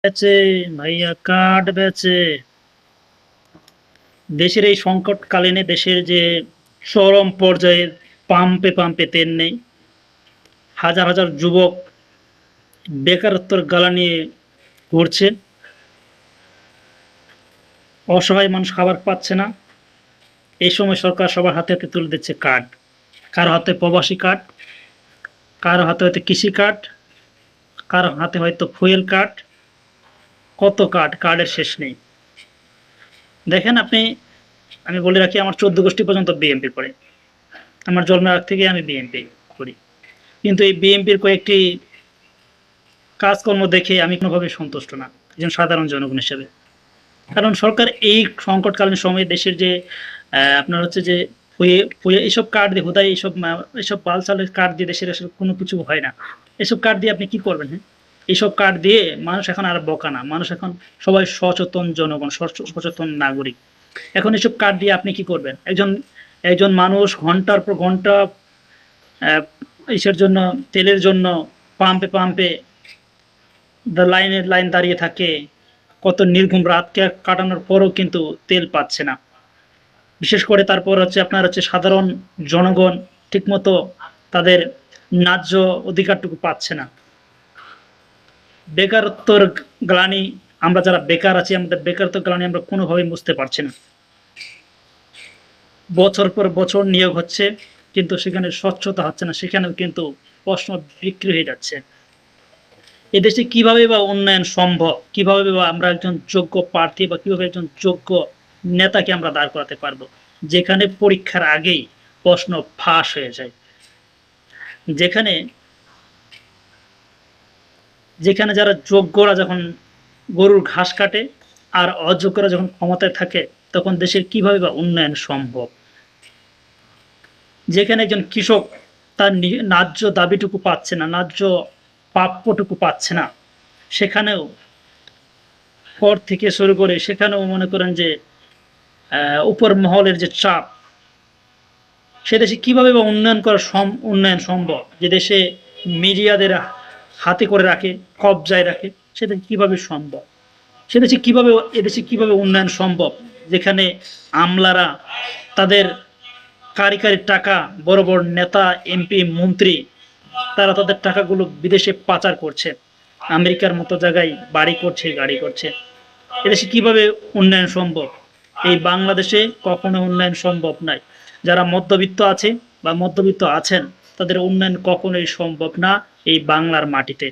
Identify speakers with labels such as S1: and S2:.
S1: বেচে ভাইয়া কার্ড বেচে। দেশের এই সংকটকালীনে দেশের যে চরম পর্যায়ের পাম্পে পাম্পে তেল নেই, হাজার হাজার যুবক বেকারত্বের গালা নিয়ে ঘুরছে, অসহায় মানুষ খাবার পাচ্ছে না। এই সময় সরকার সবার হাতে হাতে তুলে দিচ্ছে কার্ড। কারো হাতে প্রবাসী কার্ড, কারো হাতে হয়তো কৃষি কার্ড, কারো হাতে হয়তো ফুয়েল কার্ড। কত কার্ড, কার্ডের শেষ নেই। দেখেন আপনি, আমি বলে রাখি আমার 14 গোষ্ঠী পর্যন্ত বিএনপি করে। আমার জন্মের আগ থেকে আমি বিএনপি করি, কিন্তু এই বিএনপির কয়েকটি কাজকর্ম দেখে আমি কোনোভাবে সন্তুষ্ট না একজন সাধারণ জনগণ হিসেবে। কারণ সরকার এই সংকটকালীন সময়ে দেশের যে আপনার হচ্ছে যে এইসব কার্ড দিয়ে হুদায় এইসব বালচালের কার্ড দিয়ে দেশের আসলে কোনো কিছু হয় না। এসব কার্ড দিয়ে আপনি কি করবেন? হ্যাঁ, এইসব কার্ড দিয়ে মানুষ এখন আর বোকা না, মানুষ এখন সবাই সচেতন জনগণ, সচেতন নাগরিক। এখন এসব কার্ড দিয়ে আপনি কি করবেন? একজন একজন মানুষ ঘন্টার পর ঘন্টা ইসের জন্য, তেলের জন্য পাম্পে পাম্পে লাইনের লাইন দাঁড়িয়ে থাকে, কত নির্ঘুম রাত কাটানোর পরও কিন্তু তেল পাচ্ছে না। বিশেষ করে তারপর হচ্ছে আপনার হচ্ছে সাধারণ জনগণ ঠিকমতো তাদের ন্যায্য অধিকারটুকু পাচ্ছে না। বেকারত্বর গ্লানি, আমরা যারা বেকার আছি আমাদের বেকারত্ব গ্লানি আমরা কোনোভাবেই বুঝতে পারছি না। বছর পর বছর নিয়োগ হচ্ছে, কিন্তু সেখানে স্বচ্ছতা হচ্ছে না, সেখানেও কিন্তু প্রশ্ন বিক্রি হয়ে যাচ্ছে। এদেশে কিভাবে বা উন্নয়ন সম্ভব? কিভাবে বা আমরা একজন যোগ্য প্রার্থী বা কিভাবে একজন যোগ্য নেতাকে আমরা দাঁড় করাতে পারবো, যেখানে পরীক্ষার আগেই প্রশ্ন ফাঁস হয়ে যায়, যেখানে যেখানে যারা যোগ্যরা যখন গরুর ঘাস কাটে আর অযোগ্যরা যখন ক্ষমতায় থাকে, তখন দেশের কিভাবে বা উন্নয়ন সম্ভব? যেখানে একজন কৃষক তার ন্যায্য দাবিটুকু পাচ্ছে না, ন্যায্য প্রাপ্যটুকু পাচ্ছে না, সেখানেও কর থেকে শুরু করে সেখানেও মনে করেন যে উপর মহলের যে চাপ, সে দেশে কীভাবে বা উন্নয়ন সম্ভব? যে দেশে মিডিয়াদের হাতে করে রাখে, কবজায় রাখে, সে দেশে কীভাবে সম্ভব? সে দেশে কীভাবে, এদেশে কীভাবে উন্নয়ন সম্ভব যেখানে আমলারা তাদের কারি টাকা, বড় বড় নেতা, এমপি, মন্ত্রী, তারা তাদের টাকাগুলো বিদেশে পাচার করছে, আমেরিকার মতো জায়গায় বাড়ি করছে, গাড়ি করছে। এদেশে কিভাবে উন্নয়ন সম্ভব? এই বাংলাদেশে কখনো উন্নয়ন সম্ভব নয়। যারা মধ্যবিত্ত আছে বা মধ্যবিত্ত আছেন, তাদের উন্নয়ন কখনোই সম্ভব না এই বাংলার মাটিতে।